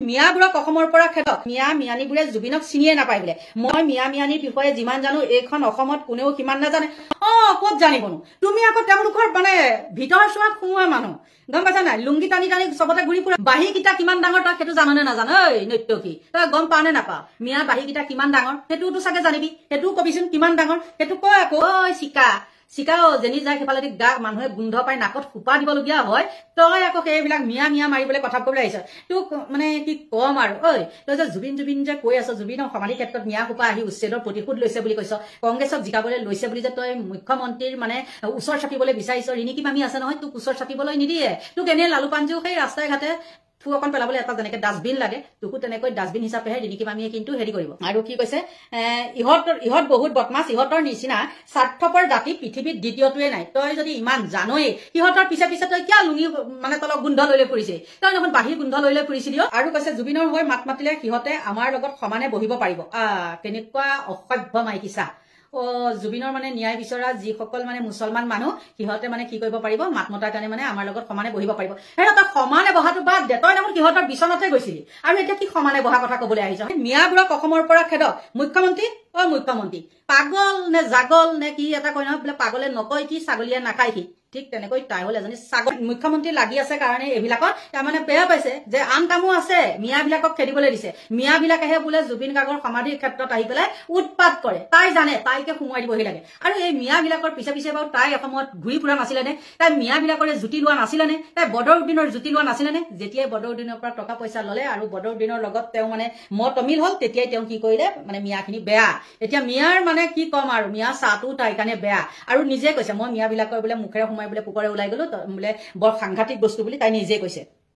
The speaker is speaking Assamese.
মিয়াবোৰক অসমৰ পৰা খেদক মিয়া মিয়ানীবোৰে জুবিনক চিনিয়ে নাপায় বোলে মই মিয়া মিয়ানীৰ বিষয়ে যিমান জানো এইখন অসমত কোনেও কিমান নাজানে ক'ত জানিবনো তুমি আকৌ তেওঁলোকৰ মানে ভিতৰ চোৱাত সোমোৱা মানুহ গম পাইছা নাই লুংগি টানি টানি চবতে ঘূৰি ফুৰে বাহি কিটা কিমান ডাঙৰ তই সেইটো জাননে নাজান ঐ নৃত্যকী তই গম পাও নে নাপাও মিয়া বাহি কিটা কিমান ডাঙৰ সেইটোতো চাগে জানিবি সেইটোও কবিচোন কিমান ডাঙৰ সেইটো কয় আকৌ ঐ চিকাও যেনি যায় সেইফালেদি গা মানুহে গোন্ধ পাই নাকত সোপা দিবলগীয়া হয় তই আকৌ সেইবিলাক মিয়া মিয়া মাৰিবলৈ কথা ক'বলৈ আহিছ তোক মানে কি কম আৰু ঐ তই যে জুবিন যে কৈ আছ জুবিনৰ সমাধি ক্ষেত্ৰত মিয়া সোপা আহি উচ্ছেদৰ প্ৰতিশোধ লৈছে বুলি কৈছ কংগ্ৰেছক জিকাবলৈ লৈছে বুলি যে তই মুখ্যমন্ত্ৰীৰ মানে ওচৰ চাপিবলৈ বিচাৰিছ ৰিণিকী মামী আছে নহয় তোক ওচৰ চাপিবলৈ নিদিয়ে তোক এনে লালু পাঞ্জু সেই ৰাস্তাই ঘাটে থু অকণ পেলাবলৈ এটা যেনেকৈ ডাষ্টবিন লাগে তোকো তেনেকৈ ডাষ্টবিন হিচাপেহে ৰিণিকী মামীয়ে কিন্তু হেৰি কৰিব আৰু কি কৈছে ইহঁত বহুত বদমাছ ইহঁতৰ নিচিনা স্বাৰ্থপৰ জাতি পৃথিৱীত দ্বিতীয়টোৱে নাই তই যদি ইমান জানই সিহঁতৰ পিছে পিছে তই কিয় লুঙি মানে তলক গোন্ধ লৈ ফুৰিছে তই দেখোন বাহিৰ গোন্ধ লৈ ফুৰিছিলি আৰু কৈছে জুবিনৰ হৈ মাত মাতিলে সিহঁতে আমাৰ লগত সমানে বহিব পাৰিব কেনেকুৱা অসভ্য মাইকীছা জুবিনৰ মানে ন্যায় বিচৰা যিসকল মানে মুছলমান মানুহ সিহঁতে মানে কি কৰিব পাৰিব মাত মতাৰ কাৰণে মানে আমাৰ লগত সমানে বহিব পাৰিব তই সমানে বহাটো বাদ দে তই দেখোন সিহঁতৰ বিচনাতে গৈছিলি আৰু এতিয়া কি সমানে বহা কথা কবলৈ আহিছ মিয়াবোৰক অসমৰ পৰা খেদক মুখ্যমন্ত্ৰী মুখ্যমন্ত্ৰী পাগল নে জাগল নে কি এটা কয় নহয় বোলে পাগলে নকয় কি ছাগলীয়ে নাখায় কি ঠিক তেনেকৈ তাই হল এজনী ছাগল মুখ্যমন্ত্ৰী লাগি আছে কাৰণে এইবিলাকত তাৰমানে বেয়া পাইছে যে আন কামো আছে মিয়াবিলাকক খেদিবলৈ দিছে মিয়াবিলাকেহে বোলে জুবিন গাৰ্গৰ সমাধিৰ ক্ষেত্ৰত আহি পেলাই উৎপাত কৰে তাই জানে তাইকে সোমোৱাই দিবহি লাগে আৰু এই মিয়াবিলাকৰ পিছে পিছে বাৰু তাই অসমত ঘূৰি ফুৰা নাছিলেনে তাই মিয়াবিলাকৰে জুতি লোৱা নাছিলেনে তাই বদৰুদ্দিনৰ জুতি লোৱা নাছিলেনে যেতিয়াই বদৰুদ্দিনৰ পৰা টকা পইচা ললে আৰু বদৰুদ্দিনৰ লগত তেওঁ মানে মত অমিল হল তেতিয়াই তেওঁ কি কৰিলে মানে মিয়াখিনি বেয়া এতিয়া মিয়াৰ মানে কি কম আৰু মিয়া চাহটো তাইৰ কাৰণে বেয়া আৰু নিজে কৈছে মই মিয়াবিলাকৰ বোলে মুখেৰে সোমাই বোলে পোকৰে ওলাই গলো বোলে বৰ সাংঘাতিক বস্তু বুলি তাই নিজে কৈছে